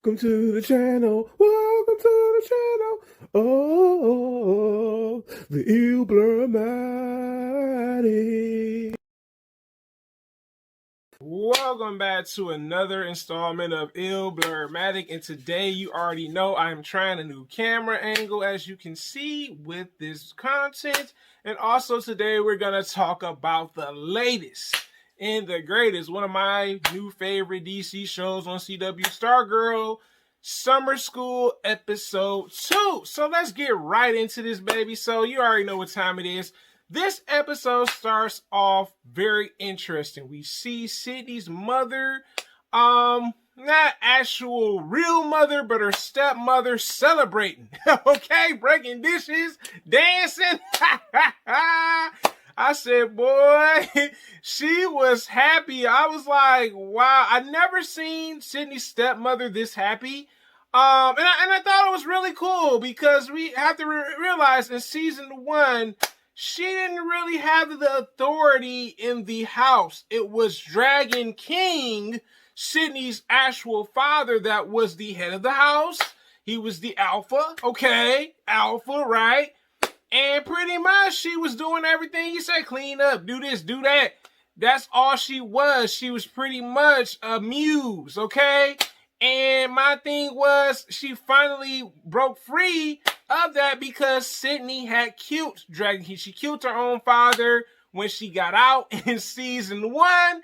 Welcome to the channel. Welcome to the channel. Oh, the Ilblurmatic. Welcome back to another installment of Ilblurmatic, and today you already know I'm trying a new camera angle, as you can see with this content. And also today we're gonna talk about the latest and the greatest, one of my new favorite DC shows on CW, Stargirl Summer School episode 2. So let's get right into this, baby. So you already know what time it is. This episode starts off very interesting. We see Sydney's mother, not actual real mother, but her stepmother celebrating. Okay, breaking dishes, dancing. I said, boy, she was happy. I was like, wow, I never seen Sydney's stepmother this happy. And I thought it was really cool because we have to realize in season 1, she didn't really have the authority in the house. It was Dragon King, Sydney's actual father, that was the head of the house. He was the alpha, okay? Alpha, right? And pretty much she was doing everything he said. Clean up, do this, do that. That's all she was. She was pretty much a muse, okay? And my thing was, she finally broke free of that because Sydney had killed Dragon King. She killed her own father when she got out in season 1.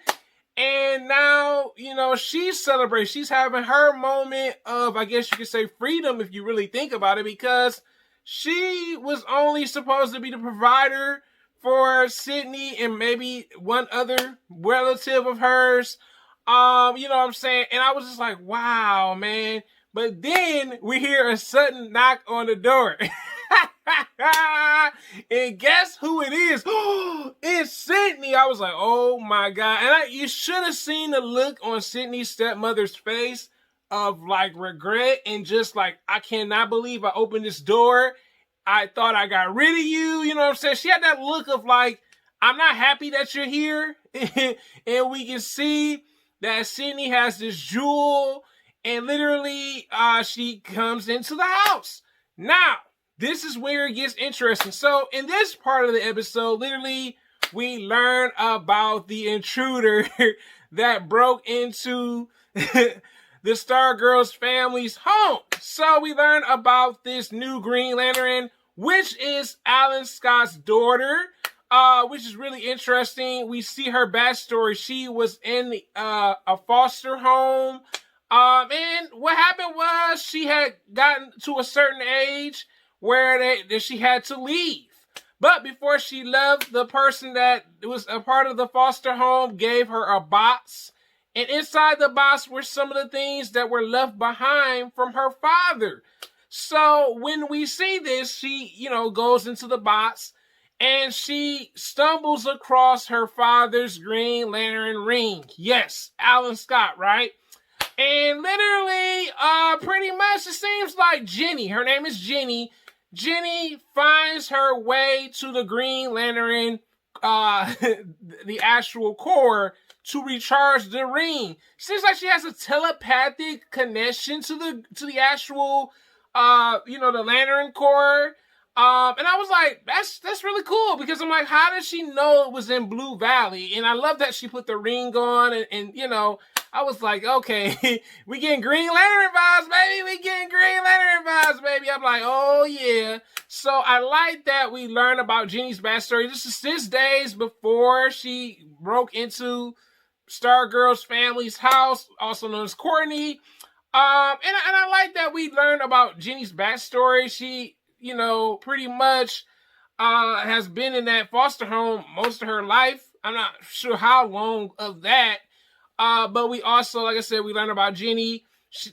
And now, you know, she's celebrating. She's having her moment of, I guess you could say, freedom if you really think about it, because she was only supposed to be the provider for Sydney and maybe one other relative of hers. You know what I'm saying? And I was just like, wow, man. But then we hear a sudden knock on the door. And guess who it is? It's Sydney. I was like, oh my God. And you should have seen the look on Sydney's stepmother's face of like regret and just like, I cannot believe I opened this door. I thought I got rid of you. You know what I'm saying? She had that look of like, I'm not happy that you're here. And we can see that Sydney has this jewel, and literally she comes into the house. Now, this is where it gets interesting. So in this part of the episode, literally, we learn about the intruder that broke into the Stargirl's family's home. So we learn about this new Green Lantern, which is Alan Scott's daughter, which is really interesting. We see her backstory. She was in a foster home. And what happened was she had gotten to a certain age where she had to leave. But before she left, the person that was a part of the foster home gave her a box. And inside the box were some of the things that were left behind from her father. So when we see this, she, you know, goes into the box and she stumbles across her father's Green Lantern ring. Yes, Alan Scott, right? And literally, pretty much it seems like Jenny, her name is Jenny. Jenny finds her way to the Green Lantern, the actual core, to recharge the ring. Seems like she has a telepathic connection to the actual, you know, the Lantern core. And I was like, that's really cool, because I'm like, how did she know it was in Blue Valley? And I love that she put the ring on, and you know, I was like, okay, we getting Green Lantern vibes, baby. We getting Green Lantern vibes, baby. I'm like, oh yeah. So I like that we learn about Jenny's backstory. This is 6 days before she broke into Stargirl's family's house, also known as Courtney. And I like that we learn about Jenny's backstory. She, you know, pretty much has been in that foster home most of her life. I'm not sure how long of that. But we also, like I said, we learned about Jenny.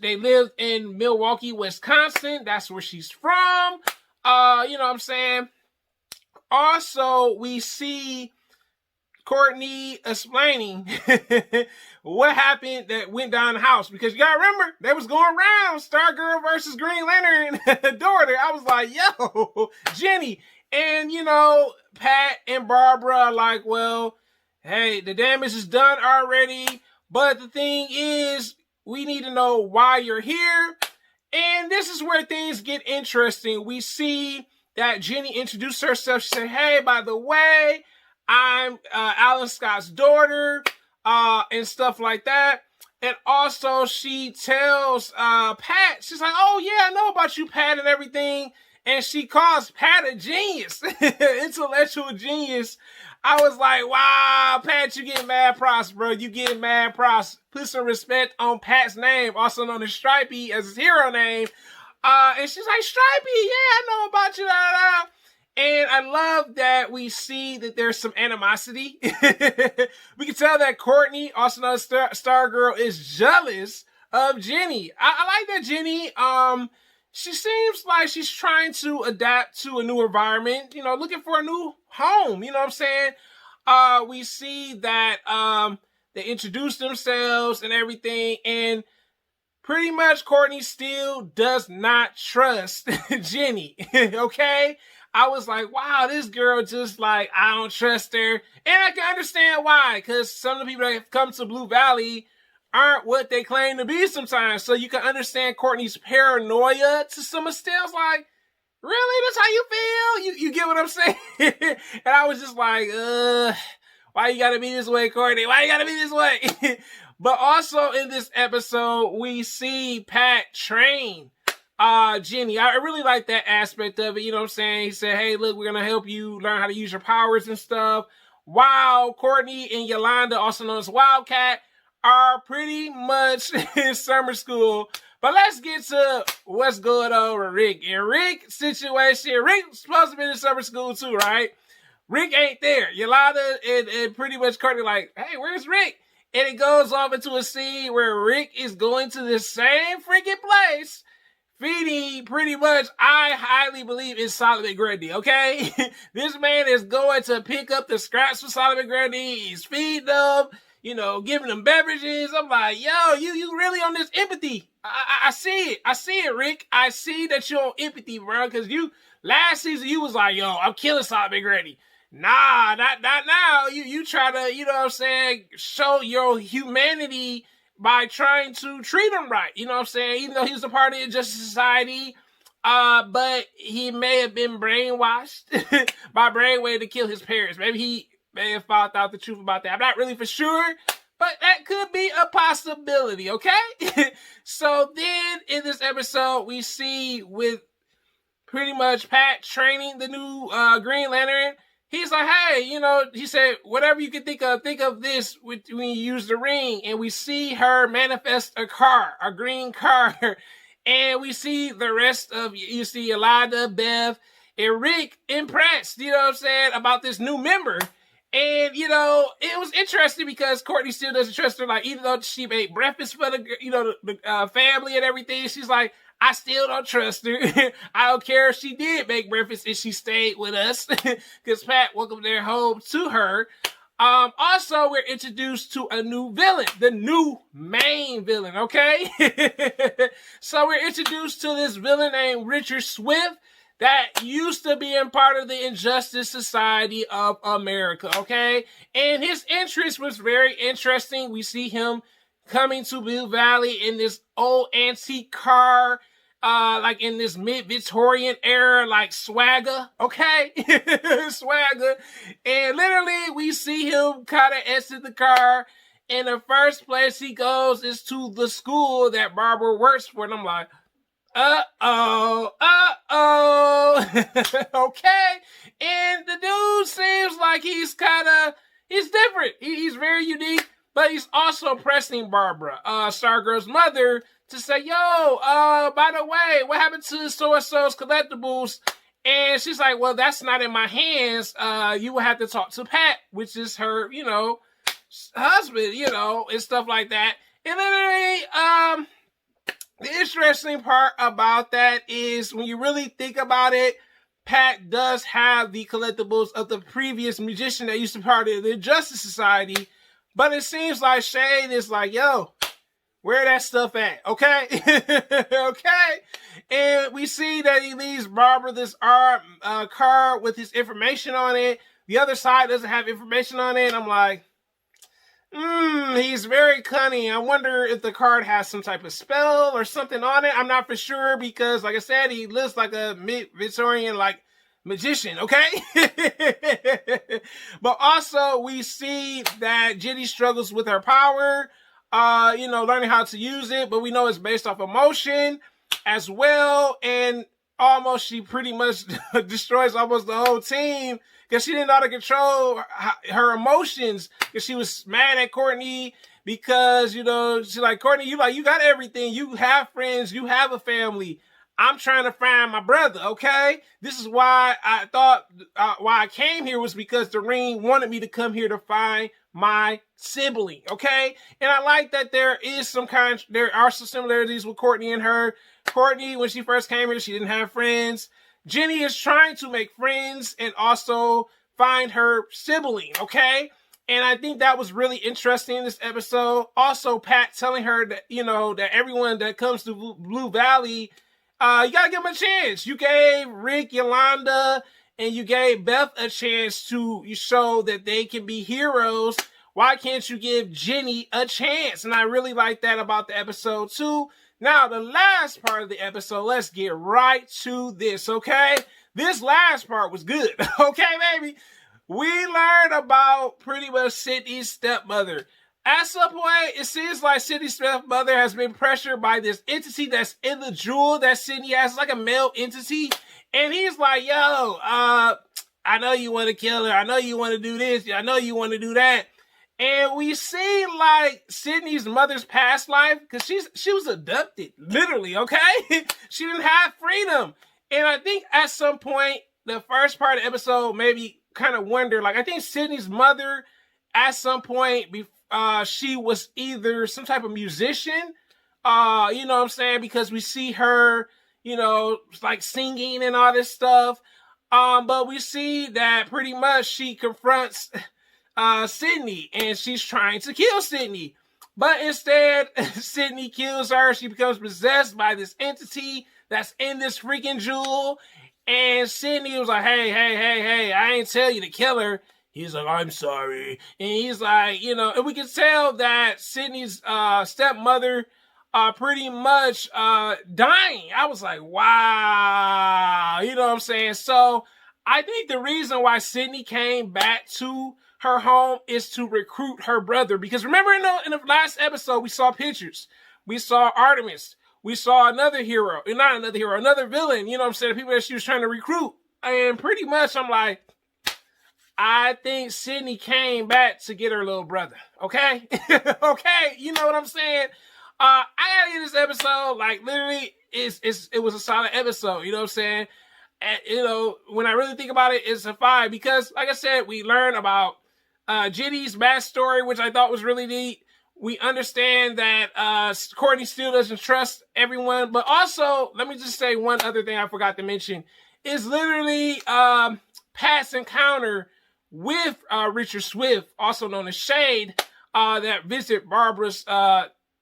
They live in Milwaukee, Wisconsin. That's where she's from. You know what I'm saying? Also, we see Courtney explaining what happened that went down the house. Because you gotta remember, they was going around Stargirl versus Green Lantern daughter. I was like, yo, Jenny. And, you know, Pat and Barbara are like, well, hey, the damage is done already. But the thing is, We need to know why you're here. And this is where things get interesting. We see that Jenny introduced herself. She said, hey, by the way, I'm Alan Scott's daughter, and stuff like that. And also she tells Pat, she's like, oh yeah, I know about you, Pat, and everything. And she calls Pat a genius, intellectual genius. I was like, wow, Pat, you getting mad props, bro. You getting mad props. Put some respect on Pat's name, also known as Stripey, as his hero name. And she's like, Stripey, yeah, I know about you. And I love that we see that there's some animosity. We can tell that Courtney, also known as Stargirl, is jealous of Jenny. I like that Jenny, she seems like she's trying to adapt to a new environment, looking for a new home, you know what I'm saying? We see that they introduce themselves and everything, and pretty much Courtney still does not trust Jenny, okay? I was like, wow, this girl just like, I don't trust her. And I can understand why, because some of the people that have come to Blue Valley aren't what they claim to be sometimes. So you can understand Courtney's paranoia to some extent. Like, really? That's how you feel? You get what I'm saying? And I was just like, why you gotta be this way, Courtney? Why you gotta be this way? But also in this episode, we see Pat train Jenny. I really like that aspect of it. You know what I'm saying? He said, hey, look, we're gonna help you learn how to use your powers and stuff. While Courtney and Yolanda, also known as Wildcat, are pretty much in summer school. But let's get to what's going on with Rick. And Rick's situation, Rick's supposed to be in summer school too, right? Rick ain't there. Yolanda and pretty much Courtney like, hey, where's Rick? And it goes off into a scene where Rick is going to the same freaking place, feeding pretty much, I highly believe, is Solomon Grundy, okay? This man is going to pick up the scraps for Solomon Grundy. He's feeding them, giving them beverages. I'm like, yo, you really on this empathy. I see it. I see it, Rick. I see that you're on empathy, bro. Because last season, you was like, yo, I'm killing Solomon Grundy. Nah, not now. You try to, you know what I'm saying, show your humanity by trying to treat him right. You know what I'm saying? Even though he was a part of the Justice Society, but he may have been brainwashed by Brainwave to kill his parents. Maybe he may have found out the truth about that. I'm not really for sure, but that could be a possibility, okay? So then in this episode, we see with pretty much Pat training the new Green Lantern. He's like, hey, he said, whatever you can think of this when you use the ring. And we see her manifest a green car. And we see the rest of, you see Yolanda, Bev, and Rick impressed, you know what I'm saying, about this new member. And, it was interesting because Courtney still doesn't trust her. Like, even though she made breakfast for the family and everything, she's like, I still don't trust her. I don't care if she did make breakfast and she stayed with us because Pat welcomed their home to her. Also, we're introduced to a new villain, the new main villain, okay? So we're introduced to this villain named Richard Swift that used to be a part of the Injustice Society of America, okay? And his interest was very interesting. We see him coming to Blue Valley in this old antique car, like in this mid-Victorian era, like swagger, okay? Swagger. And literally, we see him kind of exit the car, and the first place he goes is to the school that Barbara works for, and I'm like, okay. And the dude seems like he's different. He's very unique, but he's also pressing Barbara, Stargirl's mother, to say, yo, by the way, what happened to so-and-so's collectibles? And she's like, well, that's not in my hands. You will have to talk to Pat, which is her, husband, and stuff like that. And literally, the interesting part about that is when you really think about it, Pat does have the collectibles of the previous magician that used to be part of the Justice Society, but it seems like Shane is like, yo, where that stuff at? Okay? Okay? And we see that he leaves Barbara this card with his information on it. The other side doesn't have information on it. And I'm like, He's very cunning. I wonder if the card has some type of spell or something on it. I'm not for sure because, like I said, he looks like a mid-Victorian, like, magician, okay? But also, we see that Ginny struggles with her power, learning how to use it, but we know it's based off emotion as well, and almost she pretty much destroys almost the whole team because she didn't know how to control her emotions because she was mad at Courtney because, she's like, Courtney, you got everything. You have friends. You have a family. I'm trying to find my brother, okay? This is why I thought, why I came here was because the ring wanted me to come here to find my sibling, okay? And I like that there are some similarities with Courtney and her. Courtney, when she first came here, she didn't have friends. Ginny is trying to make friends and also find her sibling, okay? And I think that was really interesting in this episode. Also, Pat telling her that, that everyone that comes to Blue Valley, you gotta give them a chance. You gave Rick, Yolanda, and you gave Beth a chance to show that they can be heroes. Why can't you give Ginny a chance? And I really like that about the episode too. Now, the last part of the episode, let's get right to this, okay? This last part was good, okay, baby? We learned about pretty much Sydney's stepmother. At some point, it seems like Sydney's stepmother has been pressured by this entity that's in the jewel that Sydney has. It's like a male entity. And he's like, yo, I know you want to kill her. I know you want to do this. I know you want to do that. And we see like Sydney's mother's past life because she was abducted, literally, okay? She didn't have freedom. And I think at some point, the first part of the episode maybe kind of wonder, like I think Sydney's mother at some point she was either some type of musician, you know what I'm saying? Because we see her, like singing and all this stuff. But we see that pretty much she confronts Sydney and she's trying to kill Sydney. But instead, Sydney kills her. She becomes possessed by this entity that's in this freaking jewel. And Sydney was like, hey, I ain't tell you to kill her. He's like, I'm sorry. And he's like, and we can tell that Sydney's stepmother pretty much dying. I was like, wow. You know what I'm saying? So I think the reason why Sydney came back to her home is to recruit her brother. Because remember in the last episode, we saw pictures. We saw Artemis. We saw another hero. Not another hero, another villain. You know what I'm saying? The people that she was trying to recruit. And pretty much I'm like, I think Sydney came back to get her little brother. Okay? Okay? You know what I'm saying? I gotta get this episode, like, literally, it was a solid episode. You know what I'm saying? And, when I really think about it, it's a 5. Because, like I said, we learned about Ginny's backstory, which I thought was really neat. We understand that Courtney still doesn't trust everyone. But also, let me just say one other thing I forgot to mention. Is literally Pat's encounter with Richard Swift, also known as Shade, that visit Barbara's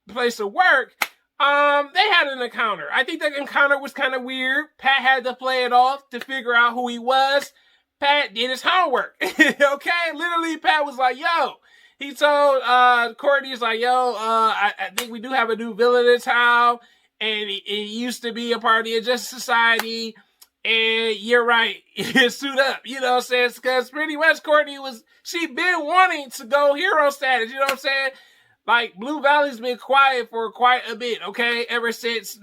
place of work. They had an encounter. I think that encounter was kind of weird. Pat had to play it off to figure out who he was. Pat did his homework. Okay? Literally, Pat was like, yo. He told Courtney, he's like, yo, I think we do have a new villain in town. And he used to be a part of the Injustice Society. And you're right, suit up, you know what I'm saying? Because pretty much Courtney she been wanting to go hero status, you know what I'm saying? Like, Blue Valley's been quiet for quite a bit, okay? Ever since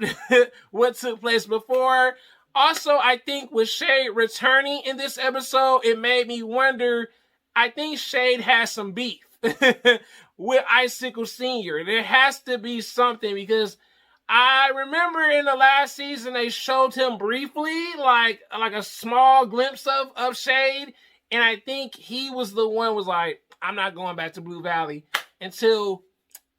what took place before. Also, I think with Shade returning in this episode, it made me wonder, I think Shade has some beef with Icicle Sr. There has to be something because I remember in the last season, they showed him briefly, like a small glimpse of Shade. And I think he was the one was like, I'm not going back to Blue Valley until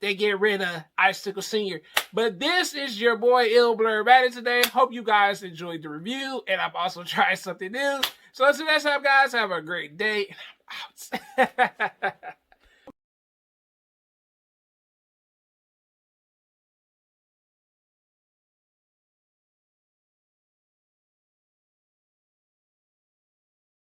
they get rid of Icicle Sr. But this is your boy Ill Blur Batty today. Hope you guys enjoyed the review. And I've also tried something new. So until next time, guys, have a great day. And I'm out.